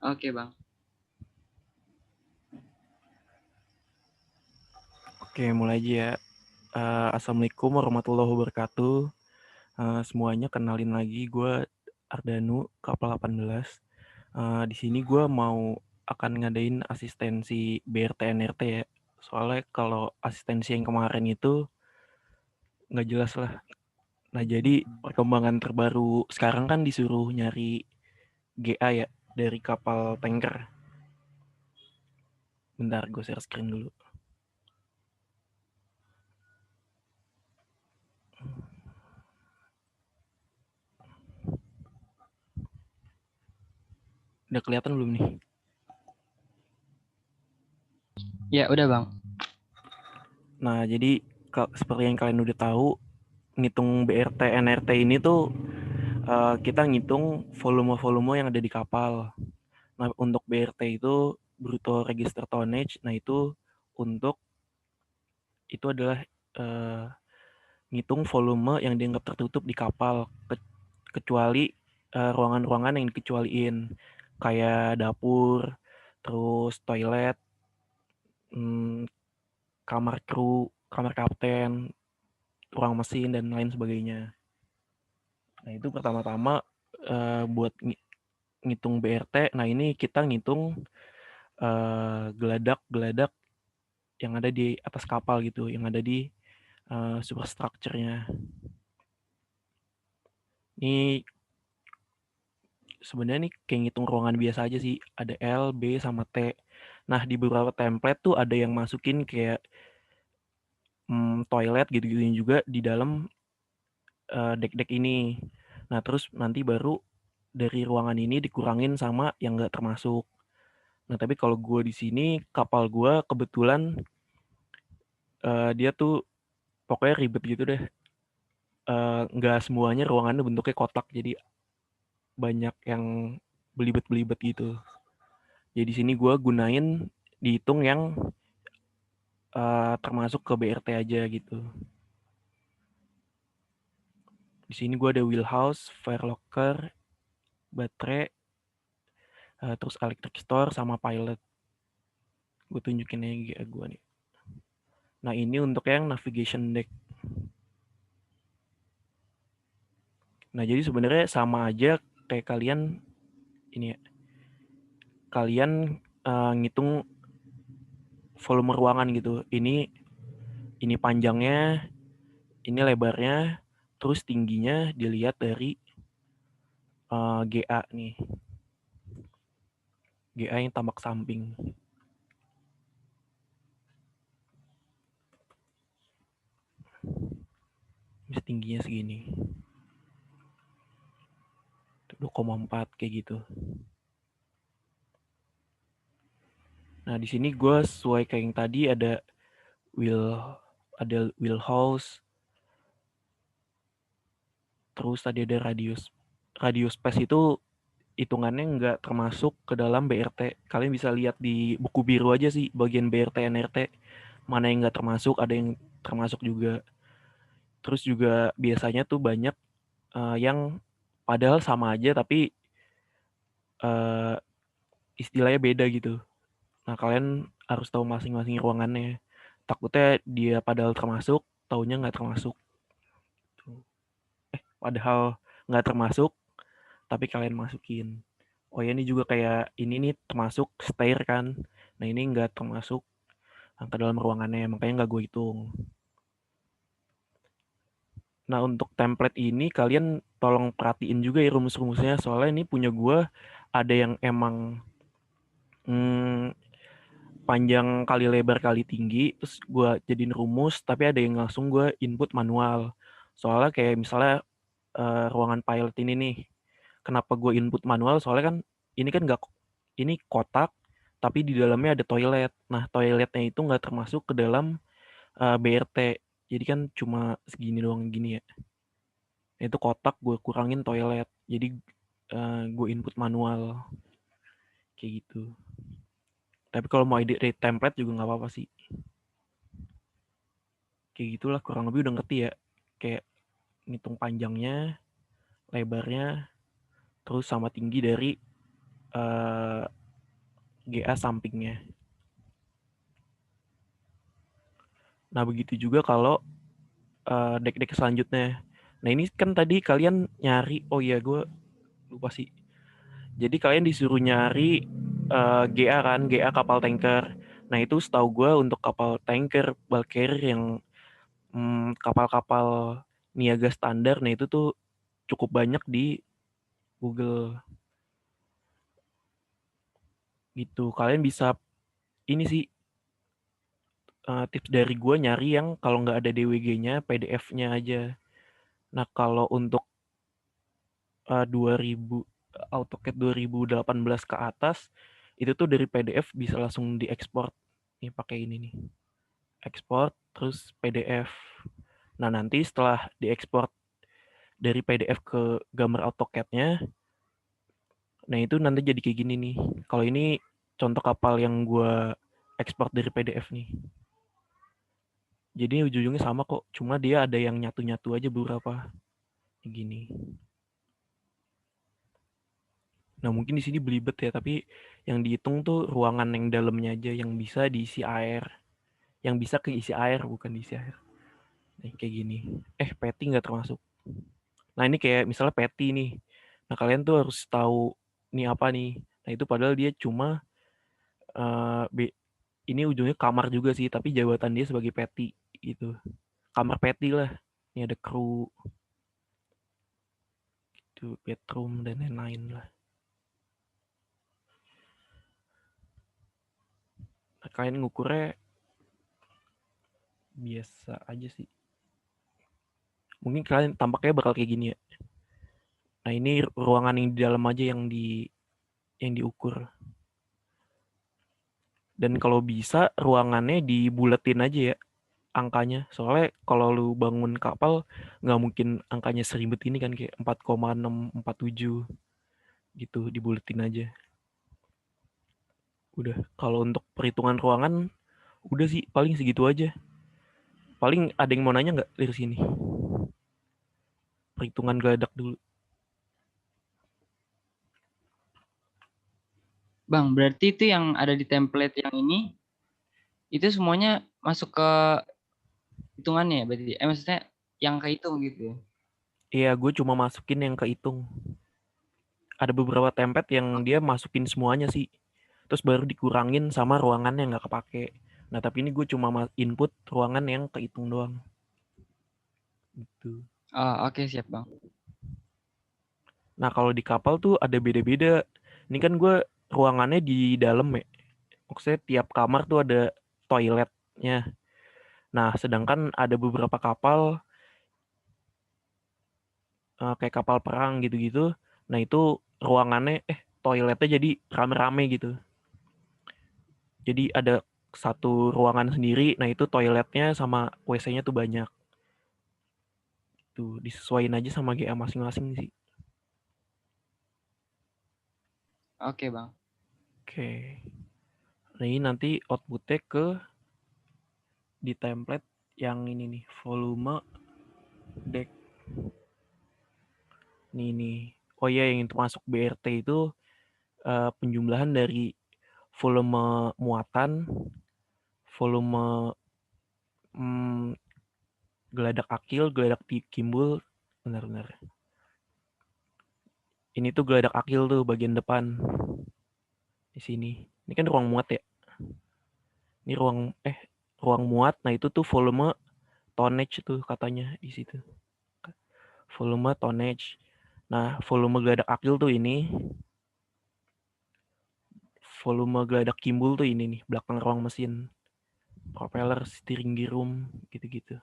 Oke, Bang. Oke, mulai aja ya. Assalamualaikum warahmatullahi wabarakatuh. Semuanya kenalin lagi, gue Ardanu, Kapal 18. Di sini gue akan ngadain asistensi BRT NRT ya. Soalnya kalau asistensi yang kemarin itu nggak jelas lah. Nah, jadi perkembangan terbaru sekarang kan disuruh nyari GA ya dari kapal tanker. Bentar, gue share screen dulu. Udah kelihatan belum nih? Ya, udah, Bang. Nah, jadi seperti yang kalian udah tahu, ngitung BRT NRT ini tuh kita ngitung volume-volume yang ada di kapal. Nah, untuk BRT itu Brutto Register Tonnage. Nah, untuk itu adalah uh, ngitung volume yang dianggap tertutup di kapal, kecuali ruangan-ruangan yang dikecualiin, kayak dapur, terus toilet, kamar kru, kamar kapten, ruang mesin, dan lain sebagainya. Nah, itu pertama-tama buat ngitung BRT. Nah, ini kita ngitung geladak-geladak yang ada di atas kapal gitu, yang ada di superstructure-nya. Ini sebenarnya nih kayak ngitung ruangan biasa aja sih, ada L, B, sama T. Nah, di beberapa template tuh ada yang masukin kayak toilet gitu-gitu juga di dalam deck-deck ini. Nah, terus nanti baru dari ruangan ini dikurangin sama yang nggak termasuk. Nah, tapi kalau gue di sini, kapal gue kebetulan dia tuh pokoknya ribet gitu deh. Nggak semuanya ruangannya bentuknya kotak, jadi banyak yang belibet-belibet gitu. Jadi di sini gue gunain dihitung yang termasuk ke BRT aja gitu. Di sini gue ada wheelhouse, fire locker, baterai, terus electric store sama pilot. Gue tunjukin aja gue nih. Nah, ini untuk yang navigation deck. Nah, jadi sebenarnya sama aja kayak kalian ini ya. Kalian ngitung volume ruangan gitu. Ini panjangnya, ini lebarnya, terus tingginya dilihat dari GA nih. GA yang tambak samping. Ini tingginya segini. 2,4 kayak gitu. Nah, di sini gue sesuai kayak yang tadi wheel house, terus tadi ada radius. Radius space itu hitungannya nggak termasuk ke dalam BRT. Kalian bisa lihat di buku biru aja sih bagian BRT NRT mana yang nggak termasuk, ada yang termasuk juga. Terus juga biasanya tuh banyak yang padahal sama aja tapi uh, istilahnya beda gitu. Nah, kalian harus tahu masing-masing ruangannya. Takutnya dia padahal termasuk, taunya nggak termasuk. Padahal nggak termasuk, tapi kalian masukin. Oh ya, ini juga kayak ini nih termasuk stair kan. Nah, ini nggak termasuk ke dalam ruangannya, makanya nggak gue hitung. Nah, untuk template ini kalian tolong perhatiin juga ya rumus-rumusnya. Soalnya ini punya gue ada yang emang hmm, panjang kali lebar kali tinggi, terus gue jadiin rumus, tapi ada yang langsung gue input manual. Soalnya kayak misalnya ruangan pilot ini nih, kenapa gue input manual? Soalnya kan ini kan nggak, ini kotak, tapi di dalamnya ada toilet. Nah, toiletnya itu nggak termasuk ke dalam BRT. Jadi kan cuma segini doang gini ya. Itu kotak gue kurangin toilet. Jadi gue input manual kayak gitu. Tapi kalau mau edit template juga nggak apa-apa sih. Kayak gitulah kurang lebih udah ngerti ya. Kayak ngitung panjangnya, lebarnya, terus sama tinggi dari GA sampingnya. Nah begitu juga kalau deck-deck selanjutnya. Nah ini kan tadi kalian nyari, oh iya gue lupa sih. Jadi kalian disuruh nyari GA kan, GA kapal tanker. Nah itu setahu gue untuk kapal tanker, bulk carrier yang kapal-kapal niaga standar, nah itu tuh cukup banyak di Google gitu. Kalian bisa ini sih tips dari gue nyari yang kalau nggak ada DWG-nya, PDF-nya aja. Nah kalau untuk 2000 AutoCAD 2018 ke atas itu tuh dari PDF bisa langsung diekspor. Nih pakai ini nih. Ekspor terus PDF. Nah, nanti setelah diekspor dari PDF ke gambar AutoCAD-nya, nah itu nanti jadi kayak gini nih. Kalau ini contoh kapal yang gue ekspor dari PDF nih. Jadi ujung-ujungnya sama kok, cuma dia ada yang nyatu-nyatu aja beberapa. Kayak gini. Nah mungkin di sini belibet ya, tapi yang dihitung tuh ruangan yang dalamnya aja yang bisa diisi air, yang bisa keisi air bukan diisi air. Nih kayak gini. Peti nggak termasuk. Nah ini kayak misalnya peti nih. Nah kalian tuh harus tahu ini apa nih. Nah itu padahal dia cuma uh, ini ujungnya kamar juga sih, tapi jabatan dia sebagai peti gitu. Kamar peti lah. Ini ada kru, itu bedroom dan lain-lain lah. Nah, kalian ngukurnya biasa aja sih. Mungkin kalian tampaknya bakal kayak gini ya. Nah ini ruangan yang di dalam aja yang diukur. Dan kalau bisa ruangannya dibuletin aja ya angkanya. Soalnya kalau lu bangun kapal nggak mungkin angkanya seribet ini kan kayak 4,647 gitu dibuletin aja. Udah kalau untuk perhitungan ruangan udah sih paling segitu aja. Paling ada yang mau nanya nggak dari sini? Perhitungan geladak dulu. Bang, berarti itu yang ada di template yang ini, itu semuanya masuk ke hitungannya ya berarti? Maksudnya yang kehitung gitu ya? Iya, gue cuma masukin yang kehitung. Ada beberapa template yang dia masukin semuanya sih. Terus baru dikurangin sama ruangan yang nggak kepake. Nah, tapi ini gue cuma input ruangan yang kehitung doang. Gitu. Oh, oke siap bang. Nah, kalau di kapal tuh ada beda-beda. Ini kan gue ruangannya di dalam ya. Maksudnya tiap kamar tuh ada toiletnya. Nah, sedangkan ada beberapa kapal kayak kapal perang gitu-gitu. Nah, itu ruangannya toiletnya jadi rame-rame gitu. Jadi ada satu ruangan sendiri. Nah, itu toiletnya sama WC-nya tuh banyak. Tuh, disesuaikan aja sama GA masing-masing sih. Oke bang. Oke. Nah, ini nanti outputnya ke di template yang ini nih, volume deck. Nih. Oh iya, yang termasuk BRT itu penjumlahan dari volume muatan, volume hmm, geladak akil, geladak kimbul. Benar-benar. Ini tuh geladak akil tuh bagian depan. Di sini. Ini kan ruang muat ya. Ini ruang muat. Nah, itu tuh volume tonnage tuh katanya di situ. Volume tonnage. Nah, volume geladak akil tuh ini. Volume geladak kimbul tuh ini nih, belakang ruang mesin. Propeller, steering gear room, gitu-gitu.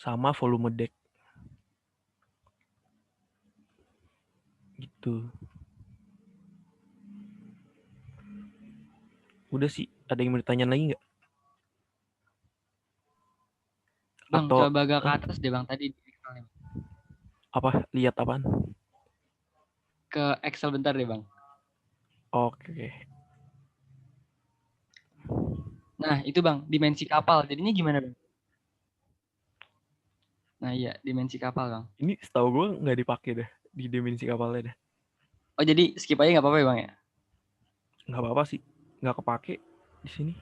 Sama volume deck. Gitu. Udah sih, ada yang mau ditanya lagi nggak? Bang, Atau coba agak ke atas deh bang tadi di Excel. apa? Lihat apaan? Ke Excel bentar deh bang. Oke. Nah itu bang, dimensi kapal. Jadinya gimana bang? Nah iya, dimensi kapal bang. Ini setahu gue nggak dipakai deh di dimensi kapalnya deh. Oh jadi skip aja nggak apa-apa ya bang ya? nggak apa-apa sih, nggak kepake di sini.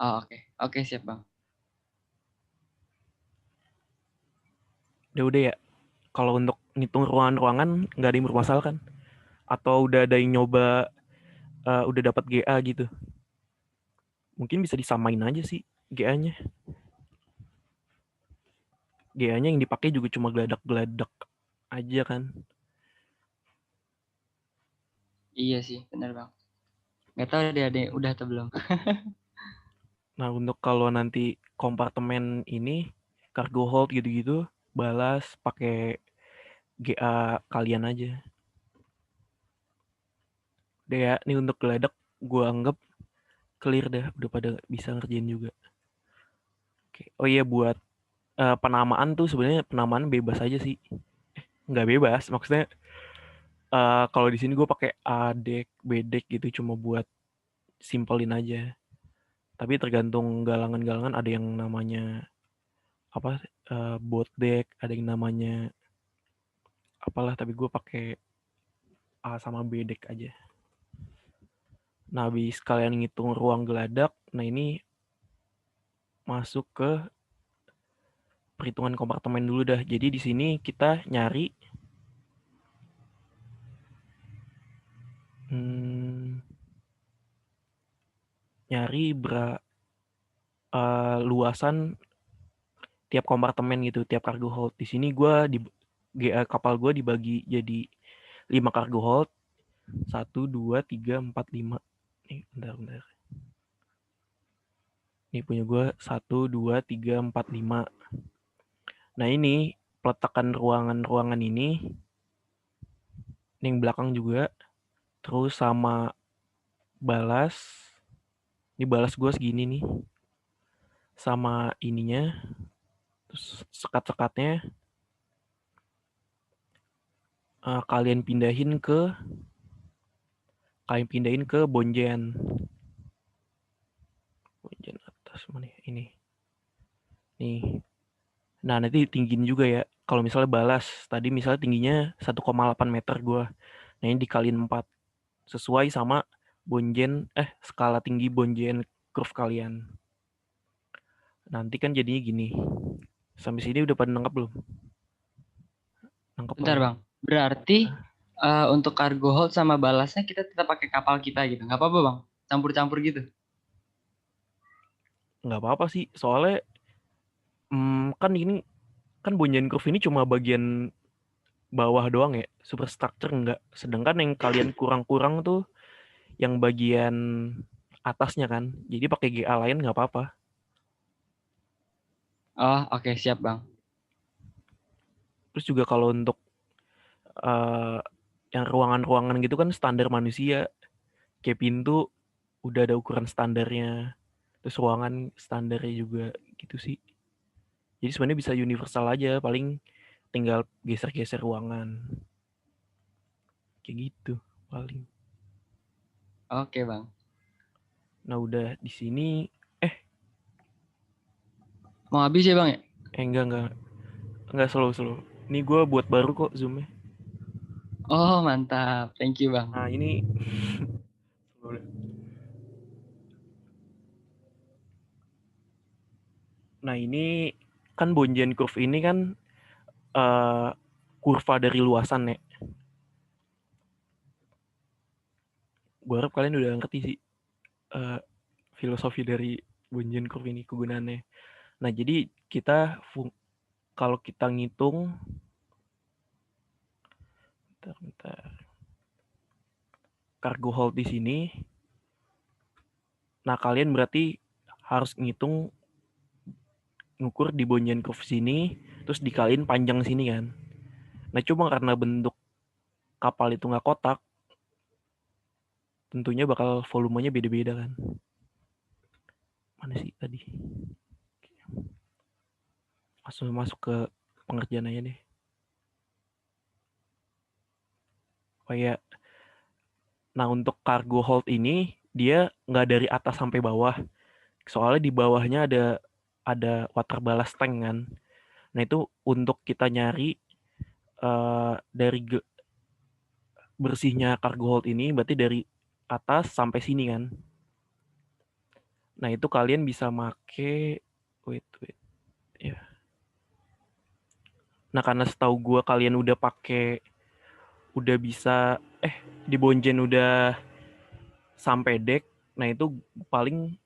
Oh, oke siap bang. Udah ya. Kalau untuk ngitung ruangan-ruangan nggak ada yang bermasalah kan? Atau udah ada yang nyoba udah dapat GA gitu? Mungkin bisa disamain aja sih GA-nya. GA-nya yang dipakai juga cuma geladak-geladak aja kan. Iya sih benar bang. Nggak tahu deh ada udah atau belum. Nah, untuk kalau nanti kompartemen ini cargo hold gitu-gitu balas pakai GA kalian aja. Udah ya, ini untuk geladak gue anggap clear dah, udah pada bisa ngerjain juga. Oke. Oh iya, buat penamaan tuh sebenarnya penamaan bebas aja sih. Nggak bebas, maksudnya kalau di sini gue pakai A deck, B deck gitu cuma buat simpelin aja. Tapi tergantung galangan-galangan ada yang namanya apa bot deck, ada yang namanya apalah, tapi gue pakai A sama B deck aja. Nah, habis kalian ngitung ruang geladak, nah ini masuk ke perhitungan kompartemen dulu dah. Jadi di sini kita nyari nyari luasan tiap kompartemen gitu, tiap cargo hold. Di sini gue di GA kapal gue dibagi jadi 5 cargo hold. 1, 2, 3, 4, 5. Nih, bentar. Ini punya gue 1, 2, 3, 4, 5. Nah ini peletakan ruangan-ruangan ini yang belakang juga. Terus sama balas. Ini balas gue segini nih. Sama ininya. Terus sekat-sekatnya kalian pindahin ke bonjen. Bonjen atas mana ya? Ini. Nih. Nah, nanti tinggiin juga ya. Kalau misalnya balas, tadi misalnya tingginya 1,8 meter gue. Nah, ini dikaliin 4. Sesuai sama skala tinggi bonjen curve kalian. Nanti kan jadinya gini. Sampai sini udah pada nangkep belum? Nangkep lah Bentar ya. bang. Berarti untuk cargo hold sama balasnya kita tetap pakai kapal kita gitu. Nggak apa-apa bang. Campur-campur gitu. Nggak apa-apa sih. Soalnya kan ini kan bonjen curve ini cuma bagian bawah doang ya. Superstructure enggak. Sedangkan yang kalian kurang-kurang tuh yang bagian atasnya kan. Jadi pakai GA lain nggak apa-apa. Oh oke siap bang. Terus juga kalau untuk eh, yang ruangan-ruangan gitu kan standar manusia. Kayak pintu udah ada ukuran standarnya. Terus ruangan standarnya juga gitu sih. Jadi sebenarnya bisa universal aja. Paling tinggal geser-geser ruangan. Kayak gitu paling. Oke bang. Nah udah di sini. Eh, Mau habis ya bang ya? enggak slow. Ini gue buat baru kok zoomnya. Oh mantap. Thank you bang. Nah ini Nah ini kan bonjen curve ini kan uh, kurva dari luasan ya. Gue harap kalian udah ngerti sih uh, filosofi dari bonjen curve ini kegunaannya. Nah jadi kita kalau kita ngitung, bentar, cargo hold di sini. Nah kalian berarti harus ngukur di bonjen curve sini, terus dikaliin panjang sini kan. Nah cuma karena bentuk kapal itu nggak kotak, tentunya bakal volumenya beda-beda kan. Mana sih tadi? Langsung masuk ke pengerjaan aja deh. Kayak, nah untuk cargo hold ini dia nggak dari atas sampai bawah. Soalnya di bawahnya ada water ballast tank kan. Nah itu untuk kita nyari dari bersihnya cargo hold ini berarti dari atas sampai sini kan. Nah, itu kalian bisa make wait ya. Nah, karena setahu gue kalian udah bisa di Bonjen udah sampai deck. Nah, itu paling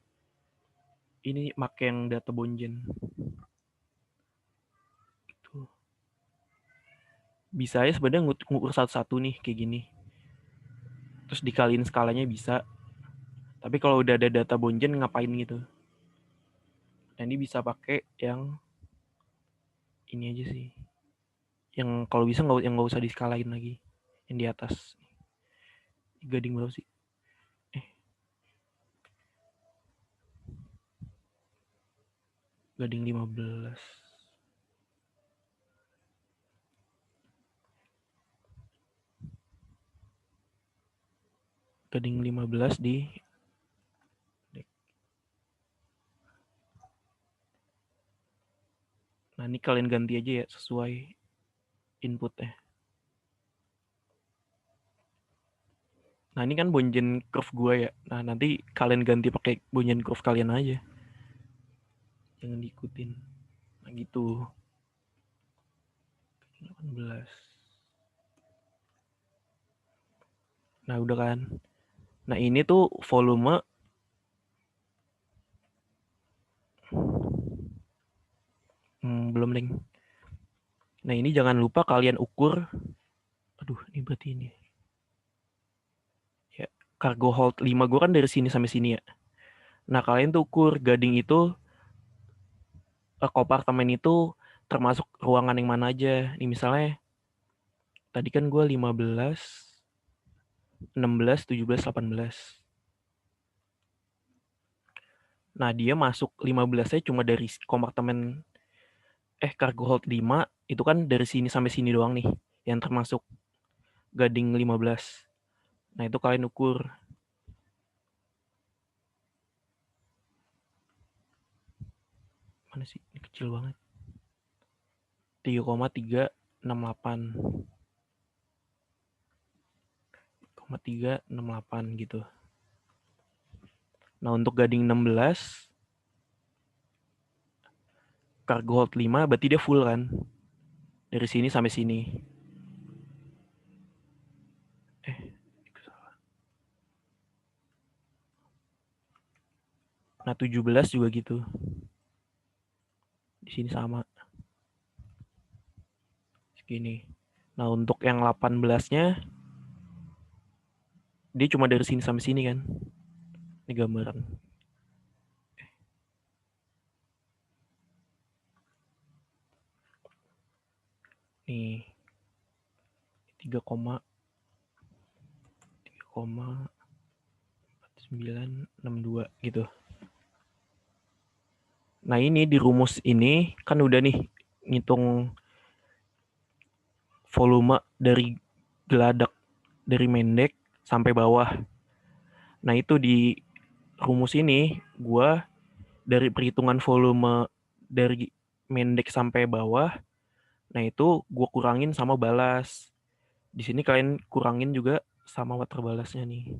ini make yang data Bonjen. Gitu. Bisa ya sebenarnya ngukur satu-satu nih kayak gini. Terus dikaliin skalanya bisa. Tapi kalau udah ada data Bonjen ngapain gitu. Nah, ini bisa pakai yang ini aja sih. Yang kalau bisa nggak usah diskalain lagi. Yang di atas. Gading berapa sih? Gading 15. Gading 15 di Nah, ini kalian ganti aja ya sesuai inputnya. Nah, ini kan Bonjen curve gue ya. Nah, nanti kalian ganti pakai Bonjen curve kalian aja. Jangan diikutin. Nah, gitu. 18. Nah, udah kan. Nah, ini tuh volume belum, Deng. Nah, ini jangan lupa kalian ukur. Aduh, ini berarti ini. Ya, cargo hold 5 gue kan dari sini sampai sini ya. Nah, kalian tuh ukur gading itu kompartemen itu termasuk ruangan yang mana aja. Nih misalnya tadi kan gue 15, 16, 17, 18. Nah, dia masuk 15-nya cuma dari kompartemen cargo hold 5 itu kan dari sini sampai sini doang nih yang termasuk gading 15. Nah, itu kalian ukur. Mana sih? Ini kecil banget. 3,368. 368 gitu. Nah, untuk gading 16 cargo hold 5 berarti dia full kan. Dari sini sampai sini. Nah, 17 juga gitu. Di sini sama. Segini. Nah, untuk yang 18-nya dia cuma dari sini sampai sini kan. Ini gambaran. Nih. 3,962 gitu. Nah, ini di rumus ini kan udah nih ngitung volume dari geladak dari mendek sampai bawah. Nah, itu di rumus ini gue dari perhitungan volume dari mendek sampai bawah, nah itu gue kurangin sama balas. Di sini kalian kurangin juga sama water balasnya nih.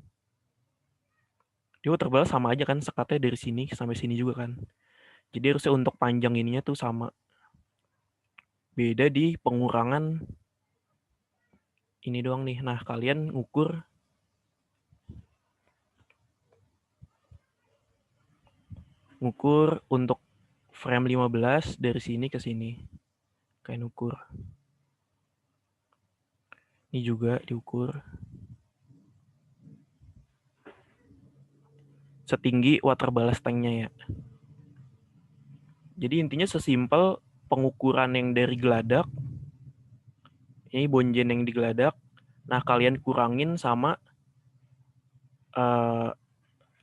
Di water balas sama aja kan, sekatnya dari sini sampai sini juga kan. Jadi harusnya untuk panjang ininya tuh sama. Beda di pengurangan ini doang nih. Nah, kalian ngukur untuk frame 15 dari sini ke sini. Kalian ukur. Ini juga diukur. Setinggi water balas tanknya ya. Jadi intinya sesimpel pengukuran yang dari geladak. Ini Bonjen yang di geladak. Nah, kalian kurangin sama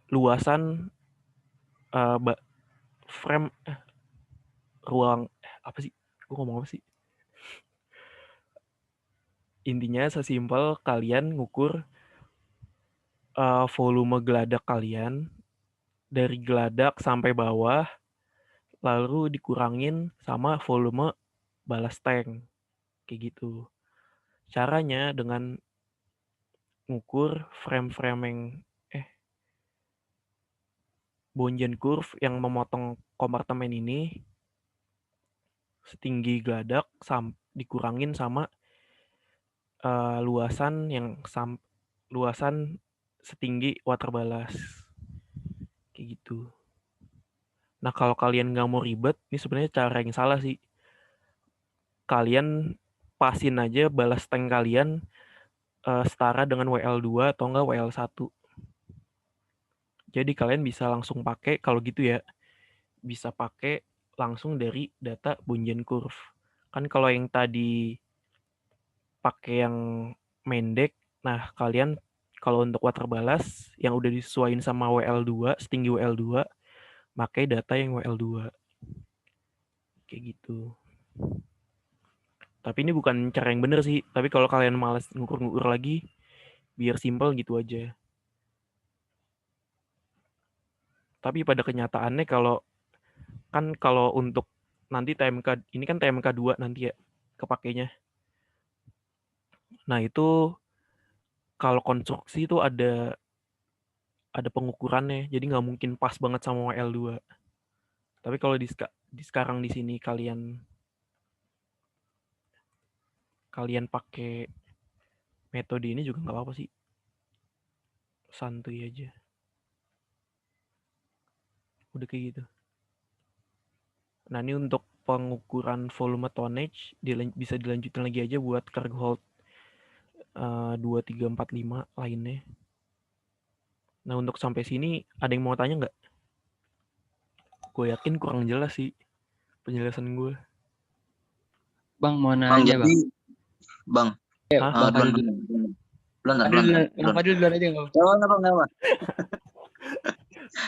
luasan frame ruang apa sih? Gue ngomong apa sih? Intinya sesimpel kalian ngukur volume geladak kalian dari geladak sampai bawah, lalu dikurangin sama volume balas tank. Kayak gitu. Caranya dengan ngukur frame-frame yang Boolean curve yang memotong kompartemen ini setinggi geladak dikurangin sama luasan setinggi water ballast kayak gitu. Nah kalau kalian nggak mau ribet, ini sebenarnya cara yang salah sih. Kalian pasin aja ballast tank kalian setara dengan WL2 atau enggak WL1. Jadi kalian bisa langsung pakai kalau gitu ya, bisa pakai langsung dari data Boolean curve. Kan kalau yang tadi pakai yang Mendek, nah kalian kalau untuk water ballast yang udah disesuaikan sama WL2, setinggi WL2, pakai data yang WL2. Kayak gitu. Tapi ini bukan cara yang bener sih. Tapi kalau kalian malas ngukur-ngukur lagi, biar simple gitu aja. Tapi pada kenyataannya kalau untuk nanti TMK, ini kan TMK 2 nanti ya kepakainya. Nah itu kalau konstruksi itu ada pengukurannya, jadi nggak mungkin pas banget sama WL2. Tapi kalau sekarang di sini kalian pakai metode ini juga nggak apa-apa sih, santuy aja. Udah kayak gitu. Nah ini untuk pengukuran volume tonnage bisa dilanjutin lagi aja buat cargo hold 2, 3, 4, 5 lainnya. Nah untuk sampai sini ada yang mau tanya nggak? Gue yakin kurang jelas sih penjelasan gue. Bang mau Bang, nanya jadi bang. Bang, Bang Fadil duluan. Bang Fadil duluan aja nggak? Nggak apa.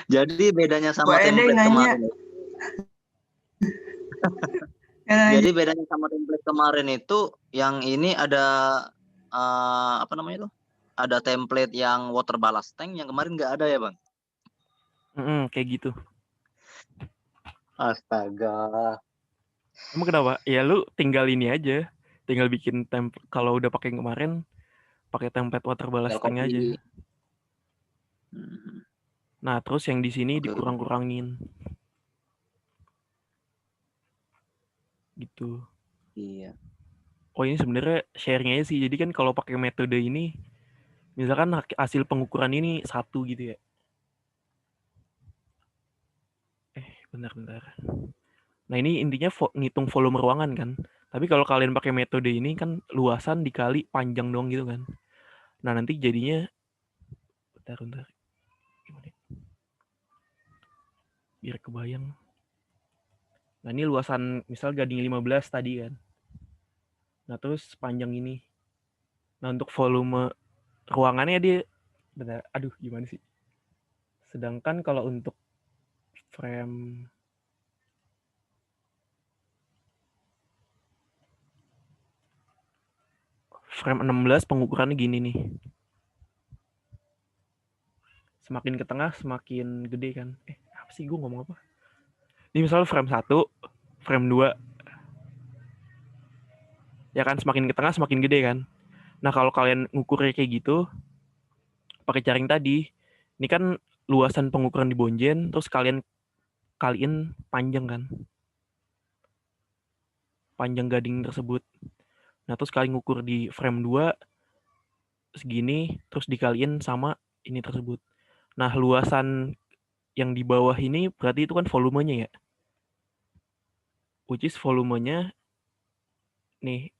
Jadi bedanya sama template kemarin. Jadi bedanya sama template kemarin itu, yang ini ada apa namanya itu? Ada template yang water ballast tank, yang kemarin nggak ada ya bang? Kayak gitu. Astaga. Emang kenapa? Ya lu tinggal ini aja, tinggal bikin template. Kalau udah pakai kemarin, pakai template water ballast tank aja. Nah terus yang di sini dikurang-kurangin. Gitu. Iya. Oh ini sebenarnya sharing aja sih. Jadi kan kalau pakai metode ini, misalkan hasil pengukuran ini 1 gitu ya. Bentar. Nah ini intinya ngitung volume ruangan kan. Tapi kalau kalian pakai metode ini kan luasan dikali panjang doang gitu kan. Nah nanti jadinya bentar. Gimana? Biar kebayang. Nah ini luasan misal Gading 15 tadi kan. Nah terus panjang ini. Nah untuk volume ruangannya dia bentar. Aduh gimana sih. Sedangkan kalau untuk frame 16 pengukurannya gini nih. Semakin ke tengah semakin gede kan. Apa sih gue ngomong apa? Ini misalnya frame 1, frame 2. Ya kan semakin ke tengah semakin gede kan. Nah kalau kalian ngukurnya kayak gitu, pakai jaring tadi, ini kan luasan pengukuran di Bonjen, terus kalian kaliin panjang kan. Panjang gading tersebut. Nah terus kalian ngukur di frame 2, segini, terus dikaliin sama ini tersebut. Nah luasan yang di bawah ini berarti itu kan volumenya ya. Which is volumenya nih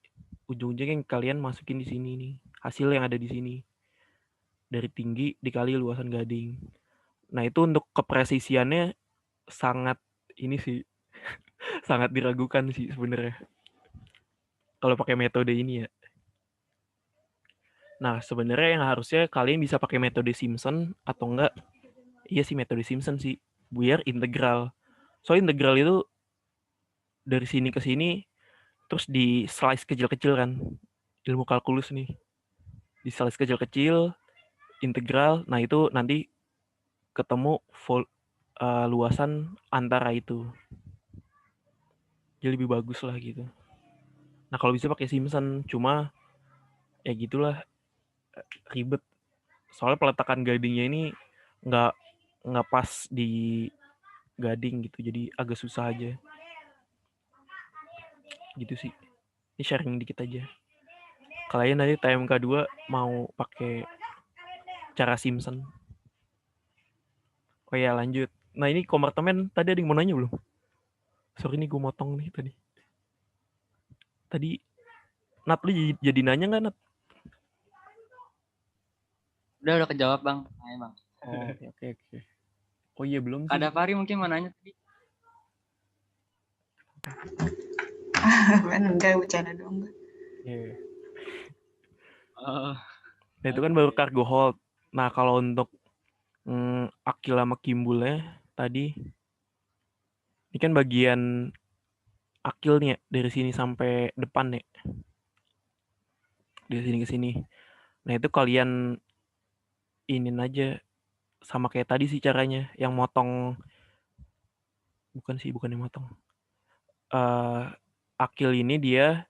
ujung-ujungnya yang kalian masukin di sini nih. Hasil yang ada di sini. Dari tinggi dikali luasan gading. Nah itu untuk kepresisiannya sangat ini sih sangat diragukan sih sebenarnya kalau pakai metode ini ya. Nah sebenarnya yang harusnya kalian bisa pakai metode Simpson atau enggak, iya sih metode Simpson sih, biar integral. So integral itu dari sini ke sini terus di slice kecil-kecil kan, ilmu kalkulus nih, di slice kecil-kecil integral. Nah itu nanti ketemu luasan antara itu, jadi lebih bagus lah gitu. Nah kalau bisa pakai Simpson, cuma ya gitulah, ribet. Soalnya peletakan gadingnya ini nggak nggak pas di Gading gitu, jadi agak susah aja gitu sih. Ini sharing dikit aja. Kalian nanti TMK 2 mau pakai cara Simpson. Oh ya, lanjut. Nah, ini kompartemen tadi ada yang mau nanya belum? Sorry nih gue motong nih tadi. Tadi Nat, lu jadi nanya nggak, Nat? Udah kejawab bang. Ayo bang. Oh, oke. Oh iya, belum sih. Ada Fari mungkin mau nanya tadi. Enggak, bercanda dong. Iya. Oh, Nah, itu kan baru cargo hold. Nah, kalau untuk Akil sama Kimbulnya tadi, ini kan bagian Akil nih ya, dari sini sampai depan nih. Dari sini ke sini. Nah, itu kalian inin aja sama kayak tadi sih caranya. Yang motong, bukan yang motong. Akil ini dia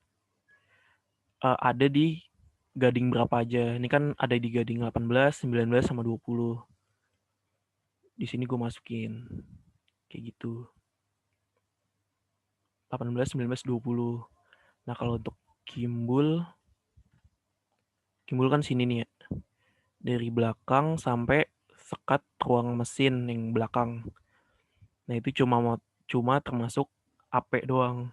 ada di Gading berapa aja. Ini kan ada di Gading 18, 19, sama 20. Di sini gue masukin. Kayak gitu. 18, 19, 20. Nah, kalau untuk Kimbul kan sini nih ya. Dari belakang sampai sekat ruang mesin yang belakang. Nah, itu cuma termasuk AP doang.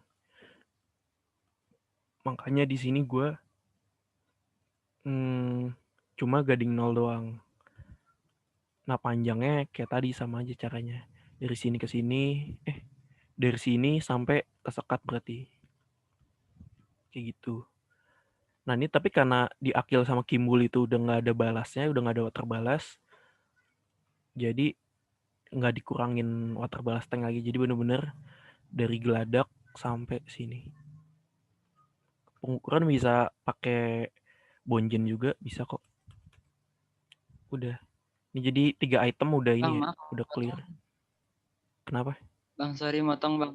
Makanya di sini gue cuma Gading 0 doang. Nah, panjangnya kayak tadi sama aja caranya. Dari sini ke sini, dari sini sampai ke sekat berarti. Kayak gitu. Nah, ini tapi karena di Akil sama Kimbul itu udah nggak ada balasnya, udah nggak ada water balas, jadi nggak dikurangin water balas tank lagi. Jadi bener-bener dari geladak sampai sini. Pengukuran bisa pakai bonjen juga, bisa kok. Udah. Ini jadi 3 item udah ini bang, ya, maaf. udah clear. Kenapa? Bang, sorry motong bang.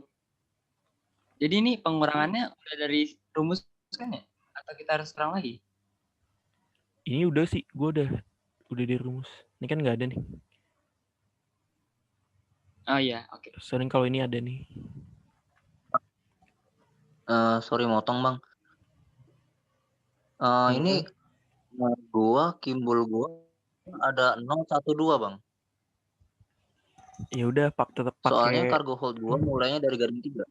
Jadi ini pengurangannya udah dari rumus kan ya? Atau kita harus terang lagi? Ini udah sih, gue udah di rumus. Ini kan nggak ada nih. Oh iya, oke. Sering kalau ini ada nih. Sorry motong bang. Ini Kimbul gua ada 012 bang. Ya udah, tetap Soalnya pakai. cargo hold gua mulainya dari Gading 3.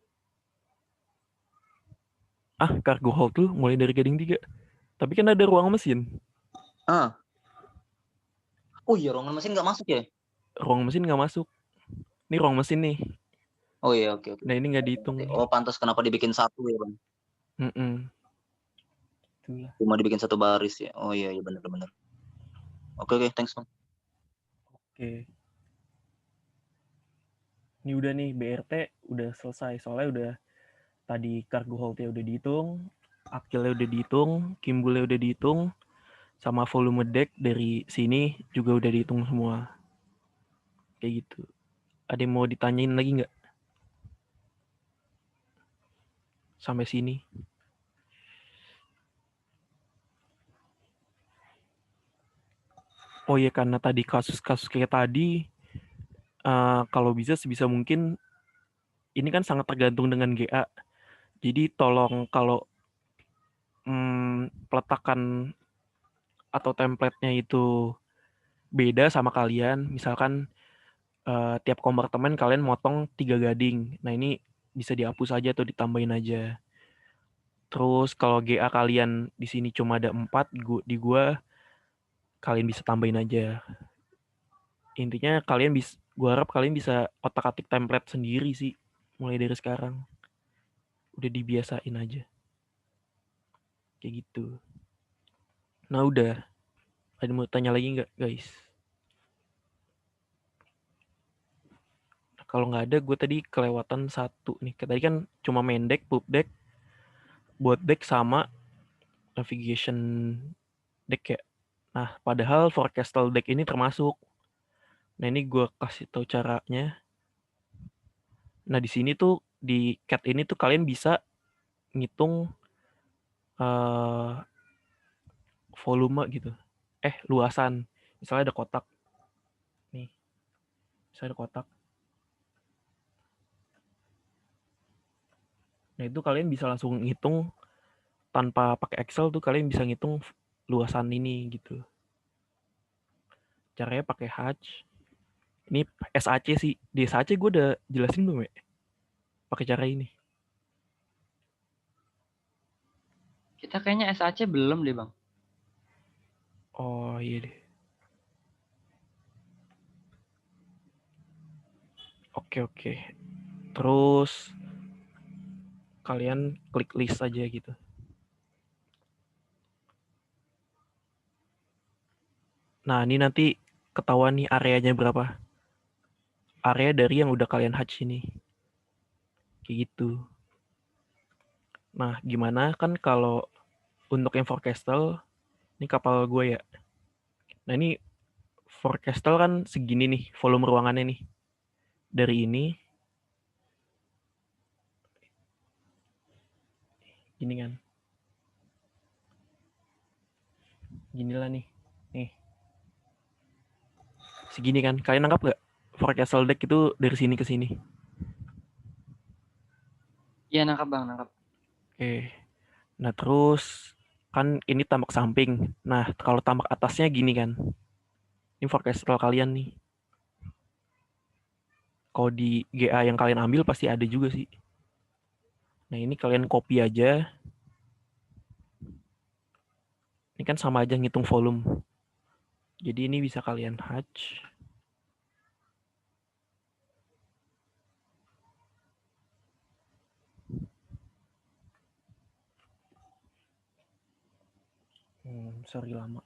Cargo hold tuh mulai dari Gading 3. Tapi kan ada ruang mesin. Oh iya, ruangan mesin nggak masuk ya? Ruang mesin nggak masuk. Ini ruang mesin nih. Oh iya, oke. Nah, ini nggak dihitung nih. Oh, pantas kenapa dibikin satu ya bang? Itulah. Cuma dibikin satu baris ya. Oh iya benar. Oke, thanks bang. Oke. Ini udah nih, BRT udah selesai. Soalnya udah tadi cargo hold-nya udah dihitung, Akilnya udah dihitung, Kimbulnya udah dihitung, sama volume deck dari sini juga udah dihitung semua. Kayak gitu. Ada yang mau ditanyain lagi nggak? Sampai sini. Oh iya, karena tadi kasus-kasus kayak tadi, kalau bisa sebisa mungkin, ini kan sangat tergantung dengan GA. Jadi tolong kalau peletakan atau template-nya itu beda sama kalian, misalkan tiap kompartemen kalian motong 3 gading. Nah, ini bisa dihapus aja atau ditambahin aja. Terus kalau GA kalian di sini cuma ada 4, di gua kalian bisa tambahin aja. Intinya gua harap kalian bisa otak-atik template sendiri sih mulai dari sekarang. Udah dibiasain aja. Kayak gitu. Nah, udah. Ada mau tanya lagi nggak, guys? Kalau nggak ada, gue tadi kelewatan satu nih. Tadi kan cuma main deck, pub deck, bot deck, sama navigation deck ya. Nah, padahal forecastle deck ini termasuk. Nah, ini gue kasih tahu caranya. Nah, di sini tuh, di cat ini tuh kalian bisa ngitung volume gitu. Luasan. Misalnya ada kotak. Nih. Bisa ada kotak. Nah itu kalian bisa langsung ngitung tanpa pakai Excel tuh, kalian bisa ngitung luasan ini gitu. Caranya pakai Hatch. Ini SAC sih. Di SAC gue udah jelasin belum ya? Pakai cara ini. Kita kayaknya SAC belum deh, Bang. Oh iya deh. Oke. Terus kalian klik list aja gitu. Nah ini nanti ketahuan nih areanya berapa. Area dari yang udah kalian hatch ini. Kayak gitu. Nah gimana kan kalau untuk yang forecastle, ini kapal gue ya. Nah ini forecastle kan segini nih volume ruangannya nih. Dari ini. Gini kan. Ginilah nih. Nih. Segini kan. Kalian anggap gak? Forecastle deck itu dari sini ke sini. Iya, nangkap Bang, nangkap. Oke. Nah terus kan ini tambak samping. Nah kalau tambak atasnya gini kan. Ini forecastle kalian nih. Kalau di GA yang kalian ambil pasti ada juga sih. Nah ini kalian copy aja. Ini kan sama aja ngitung volume. Jadi ini bisa kalian hatch. Sorry lama.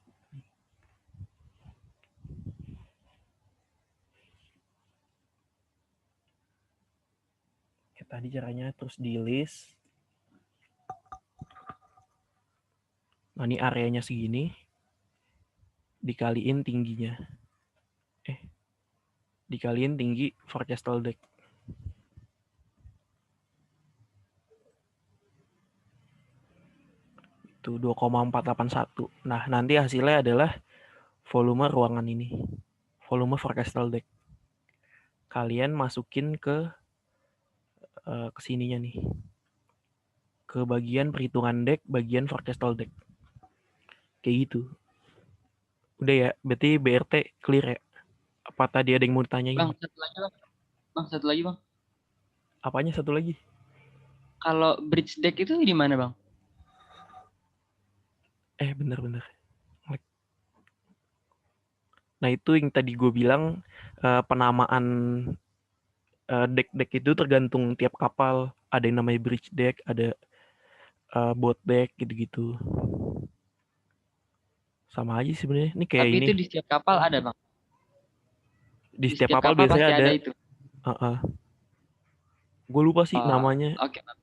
Ya, tadi caranya terus di list. Nah ini areanya segini. Dikaliin tingginya. Dikaliin tinggi forecastle deck. Itu 2,481. Nah nanti hasilnya adalah volume ruangan ini. Volume forecastle deck. Kalian masukin ke kesininya nih. Ke bagian perhitungan deck, bagian forecastle deck. Kayak gitu. Udah ya, berarti BRT clear ya? Apa tadi ada yang mau ditanyain? Bang, satu lagi, Bang. Bang, satu lagi, Bang. Apanya satu lagi? Kalau bridge deck itu di mana, Bang? Bener. Nah itu yang tadi gue bilang, penamaan deck-deck itu tergantung tiap kapal. Ada yang namanya bridge deck, ada boat deck gitu-gitu. Sama aja sebenarnya. Ini kayak Tapi ini. itu di setiap kapal ada, Bang. Di Di setiap setiap kapal kapal biasanya pasti ada. ada itu. Gue lupa sih namanya. Oke, Bang.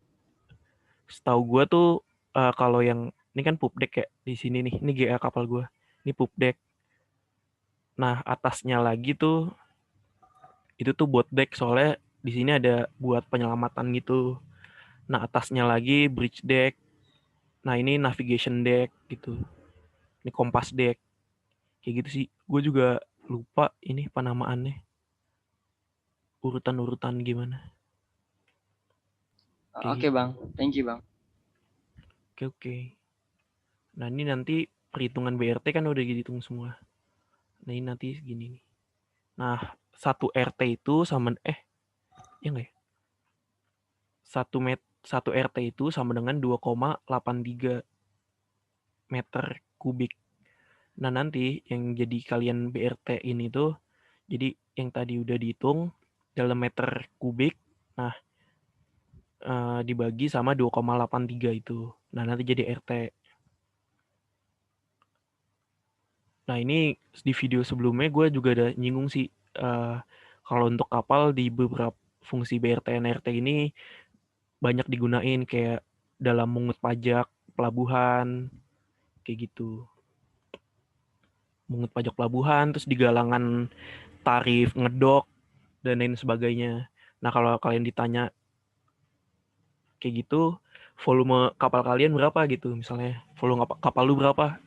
Setahu gue tuh kalau yang ini kan pub deck ya di sini nih. Ini GA kapal gue. Ini pub deck. Nah atasnya lagi tuh itu tuh buat deck, soalnya di sini ada buat penyelamatan gitu. Nah atasnya lagi bridge deck. Nah ini navigation deck gitu. Ini kompas deck. Kayak gitu sih. Gue juga lupa ini penamaannya. Urutan-urutan gimana. Kayak Oke, gitu. Bang. Thank you, Bang. Oke. Nah ini nanti perhitungan BRT kan udah dihitung semua. Nah ini nanti segini nih. Nah 1 RT itu sama ya nggak ya? 1 RT itu sama dengan 2,83 meter kubik. Nah nanti yang jadi kalian BRT ini tuh, jadi yang tadi udah dihitung dalam meter kubik, nah dibagi sama 2,83 itu. Nah nanti jadi RT. Nah ini di video sebelumnya gue juga ada nyinggung sih, kalau untuk kapal di beberapa fungsi BRT dan RT ini banyak digunain kayak dalam mungut pajak pelabuhan, kayak gitu. Mungut pajak pelabuhan, terus di galangan tarif ngedok, dan lain sebagainya. Nah kalau kalian ditanya kayak gitu, volume kapal kalian berapa gitu, misalnya volume kapal lu berapa?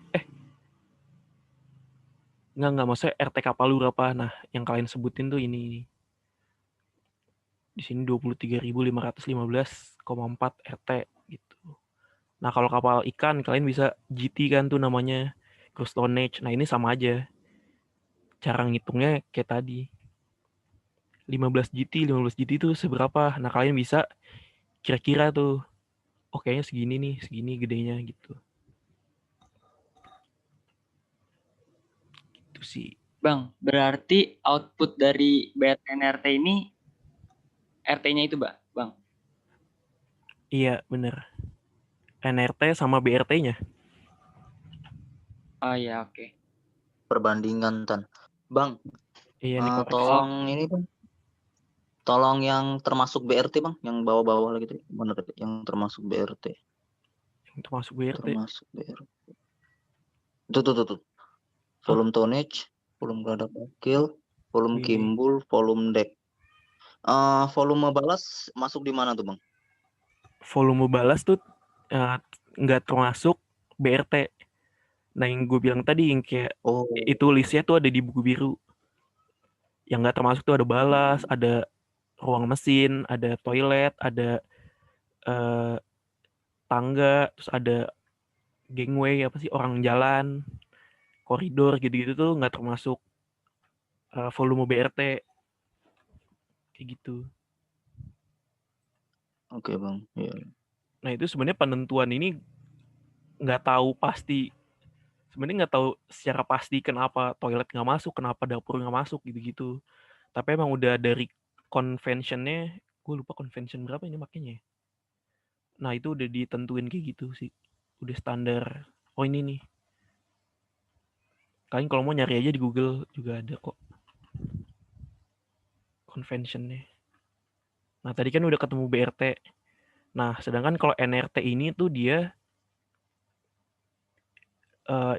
Enggak, maksudnya RT kapal lu berapa? Nah, yang kalian sebutin tuh ini. Di sini 23.515,4 RT gitu. Nah, kalau kapal ikan kalian bisa GT kan tuh namanya, gross tonnage. Nah, ini sama aja. Cara ngitungnya kayak tadi. 15 GT itu seberapa? Nah, kalian bisa kira-kira tuh, oh kayaknya segini nih, segini gedenya gitu. Itu sih. Bang, berarti output dari BRT ini RT-nya itu, Bang. Iya, bener. NRT sama BRT-nya. Oh iya, oke. Perbandingan Tan. Bang, Iya, nih koreksi. tolong ini Bang. Tolong yang termasuk BRT Bang, yang bawah-bawah lagi tuh. Bener yang termasuk BRT. Yang termasuk BRT. Termasuk BRT. Tuh. Volume tonnage, volume geladak akil, volume Ini. kimbul, volume deck. Volume balas masuk di mana tuh Bang? Volume balas tuh nggak termasuk BRT. Nah, yang gue bilang tadi yang kayak itu listnya tuh ada di buku biru. Yang nggak termasuk tuh ada balas, ada ruang mesin, ada toilet, ada tangga, terus ada gangway, apa sih, orang jalan, koridor gitu-gitu tuh nggak termasuk volume BRT. Kayak gitu. Oke Bang. Iya. Nah, itu sebenarnya penentuan ini nggak tahu pasti. Sebenarnya nggak tahu secara pasti kenapa toilet nggak masuk, kenapa dapur nggak masuk gitu-gitu. Tapi emang udah dari conventionnya, gue lupa convention berapa ini makanya. Nah, itu udah ditentuin kayak gitu sih. Udah standar. Oh, ini nih. Kalian kalau mau nyari aja di Google juga ada kok conventionnya. Nah, tadi kan udah ketemu BRT. Nah, sedangkan kalau NRT ini tuh dia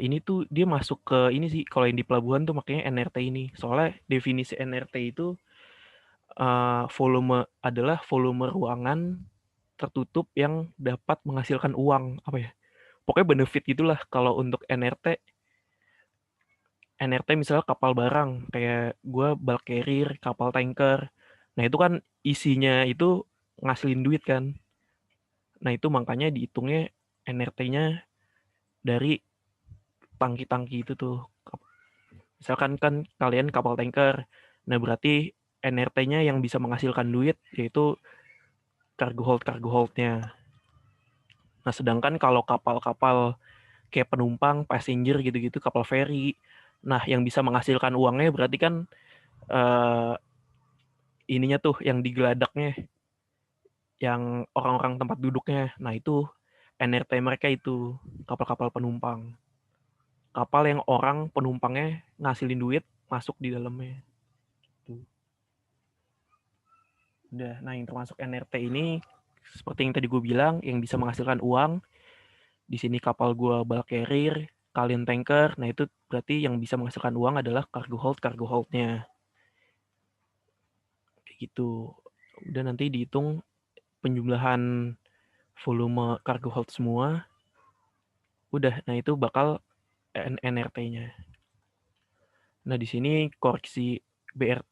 ini tuh dia masuk ke ini sih, kalau yang di pelabuhan tuh makanya NRT ini. Soalnya definisi NRT itu volume adalah volume ruangan tertutup yang dapat menghasilkan uang, apa ya? Pokoknya benefit gitulah kalau untuk NRT. NRT misalnya kapal barang kayak gue bulk carrier, kapal tanker. Nah, itu kan isinya itu ngasilin duit kan. Nah, itu makanya dihitungnya NRT-nya dari tangki-tangki itu tuh. Misalkan kan kalian kapal tanker. Nah, berarti NRT-nya yang bisa menghasilkan duit yaitu cargo hold-nya. Nah, sedangkan kalau kapal-kapal kayak penumpang, passenger gitu-gitu, kapal feri, nah yang bisa menghasilkan uangnya berarti kan ininya tuh yang digeladaknya, yang orang-orang tempat duduknya. Nah, itu NRT mereka itu kapal-kapal penumpang. Kapal yang orang penumpangnya ngasilin duit masuk di dalamnya. Tuh. Udah, nah yang termasuk NRT ini seperti yang tadi gue bilang, yang bisa menghasilkan uang. Di sini kapal gue bulk carrier, kalian tanker. Nah, itu berarti yang bisa menghasilkan uang adalah cargo hold-nya. Kayak gitu. Udah, nanti dihitung penjumlahan volume cargo hold semua. Udah, nah itu bakal NRT-nya. Nah, di sini koreksi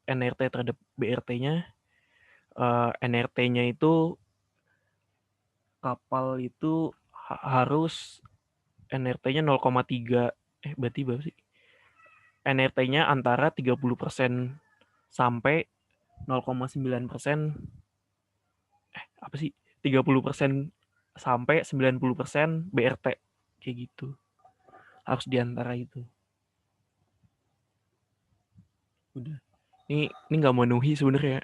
NRT terhadap BRT-nya. NRT-nya itu kapal itu harus NRT-nya 0,3, berarti berapa sih? NRT-nya antara 30% sampai 0,9%, apa sih? 30% sampai 90% BRT. Kayak gitu. Harus diantara itu. Udah. Ini nggak memenuhi sebenarnya.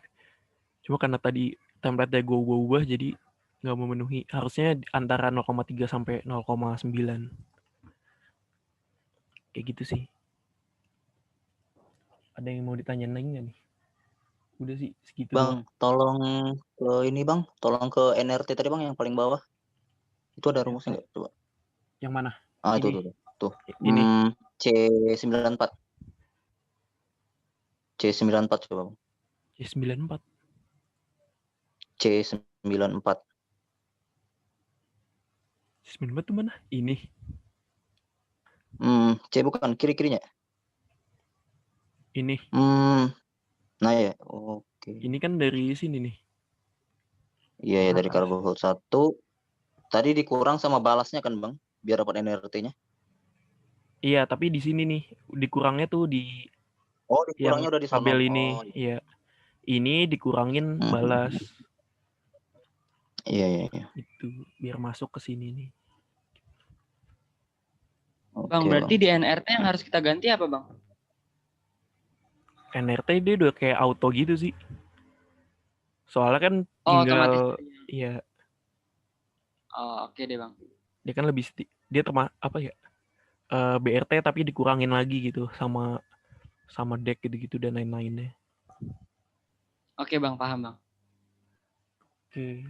Cuma karena tadi template-nya gue ubah jadi nggak memenuhi. Harusnya antara 0,3 sampai 0,9. Kayak gitu sih. Ada yang mau ditanyain lagi nggak nih? Udah sih segitu Bang, doang. tolong ke ini Bang, tolong ke NRT tadi Bang yang paling bawah. Itu ada rumusnya nggak? Coba. Yang mana? Itu Ini. tuh. Ini. C94. C94 coba Bang. C94. C94. C94 tuh mana? Ini. C bukan kiri-kirinya. Ini Nah ya, oke. ini kan dari sini nih. Iya ya, dari cargo hold 1 tadi dikurang sama balasnya kan Bang, biar dapat NRT-nya. Iya, tapi di sini nih dikurangnya tuh di Oh, yang dikurangnya udah di sono. tabel ini. Oh, Iya. Ini dikurangin balas. iya. Itu biar masuk ke sini nih. Bang, Oke, berarti di NRT yang harus kita ganti apa, Bang? NRT dia udah kayak auto gitu sih. Soalnya kan Oh, otomatis. tinggal iya, Oh, oke deh, Bang. dia kan lebih dia apa ya? BRT tapi dikurangin lagi gitu sama deck gitu-gitu dan lain-lainnya. Oke, Bang, paham, Bang. Oke.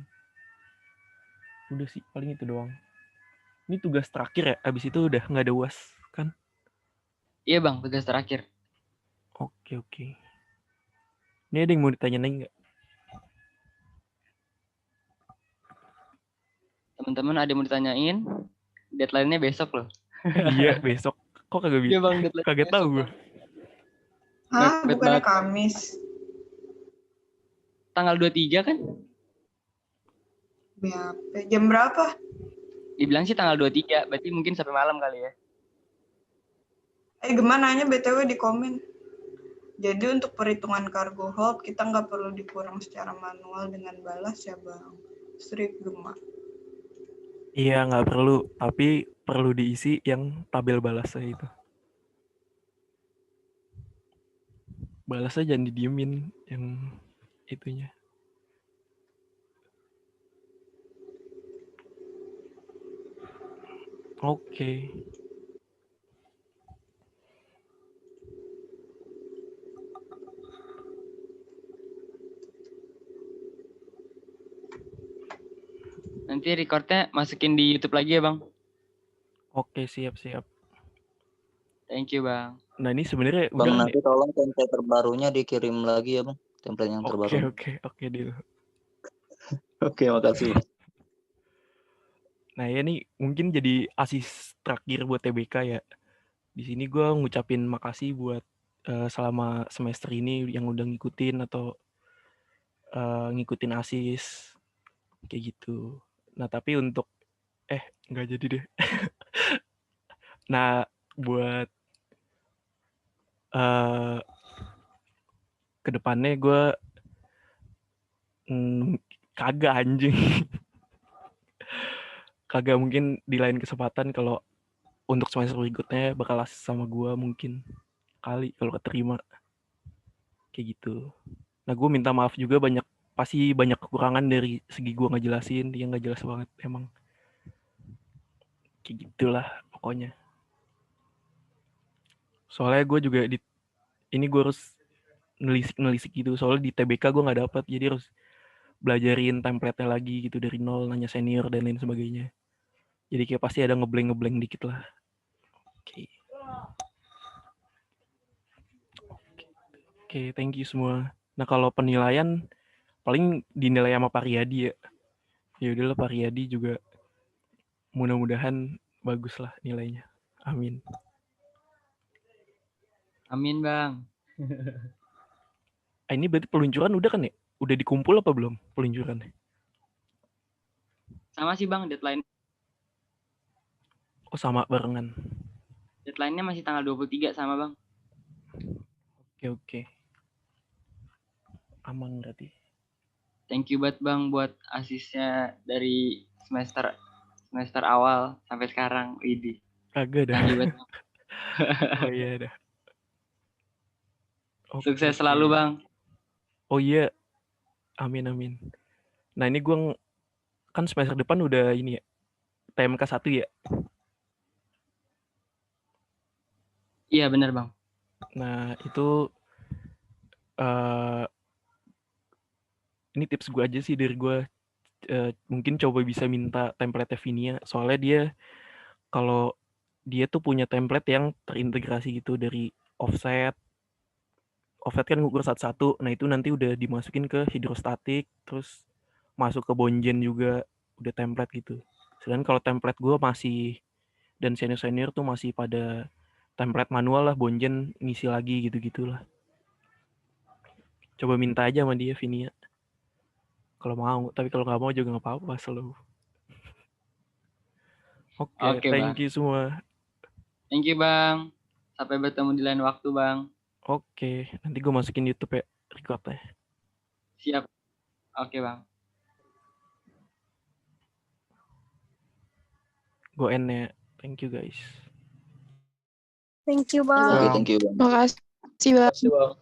Udah sih paling itu doang. Ini tugas terakhir ya. Abis itu udah nggak ada UAS kan? Iya, Bang, tugas terakhir. Oke. Ini ada yang mau ditanyain nggak? Teman-teman ada yang mau ditanyain? Deadline-nya besok loh. Iya, besok. Kok kagak Iya, Bang, deadline kaget tahu gue. Hah, Mepet bukannya banget. Kamis? Tanggal 23 kan? BAP. Jam berapa? Dibilang sih tanggal 23, berarti mungkin sampai malam kali ya. Gemma nanya BTW di komen. Jadi untuk perhitungan cargo hold kita nggak perlu dikurang secara manual dengan balas ya Bang. Strip Gemma. Iya, nggak perlu. Tapi perlu diisi yang tabel balasnya itu. Balasnya jangan didiemin yang itunya. Oke. Nanti recordnya masukin di YouTube lagi ya, Bang. Oke, siap. Thank you, Bang. Nah, ini sebenarnya Bang, udah nanti tolong template terbarunya dikirim lagi ya Bang, template yang terbaru. Oke, deal. Oke, makasih Bang. Nah, ya nih mungkin jadi asis terakhir buat TBK ya. Di sini gue ngucapin makasih buat selama semester ini yang udah ngikutin atau ngikutin asis kayak gitu. Nah, tapi untuk nggak jadi deh. Nah, buat kedepannya gue kagak anjing. Kagak, mungkin di lain kesempatan kalau untuk semester berikutnya bakal asis sama gue mungkin kali kalau keterima kayak gitu. Nah, gue minta maaf juga pasti banyak kekurangan dari segi gue ngejelasin, dia nggak jelas banget emang. Kayak gitulah pokoknya. Soalnya gue juga ini gue harus nelisik gitu, soalnya di TBK gue nggak dapat, jadi harus belajarin template-nya lagi gitu dari nol, nanya senior dan lain sebagainya. Jadi kayak pasti ada ngebleng dikit lah. Oke, thank you semua. Nah, kalau penilaian paling dinilai sama Pak Riyadi ya. Ya udahlah, Pak Riyadi juga mudah-mudahan bagus lah nilainya. Amin. Amin, Bang. Ini berarti peluncuran udah kan ya? Udah dikumpul apa belum peluncurannya? Sama sih, Bang, deadline. Oh, sama barengan. Deadline-nya masih tanggal 23 sama, Bang. Oke. Aman berarti. Thank you banget, Bang, buat asisnya dari semester awal sampai sekarang. Widih. Kagak dah. Thank you banget, Bang. Oh iya dah. Sukses selalu, Bang. Oh iya. Amin. Nah, ini gue kan semester depan udah ini ya. TMK 1 ya. Iya, benar, Bang. Nah, itu ini tips gue aja sih dari gue. Mungkin coba bisa minta template Vinia. Soalnya dia kalau dia tuh punya template yang terintegrasi gitu dari offset kan ngukur satu-satu. Nah, itu nanti udah dimasukin ke hidrostatik, terus masuk ke bonjen juga udah template gitu. Sedangkan kalau template gue masih, dan senior tuh masih pada template manual lah, bonjen ngisi lagi gitu-gitulah. Coba minta aja sama dia, Vinia. Kalau mau, tapi kalau nggak mau juga nggak apa-apa, selalu. Oke, Oke, Bang. thank you semua. Thank you, Bang. Sampai bertemu di lain waktu, Bang. Oke, nanti gue masukin YouTube ya, recordnya. Siap. Oke, Bang. Gue end ya. Thank you guys. Thank you, Oke, Bang. thank you, Bang. Makasih, Bang.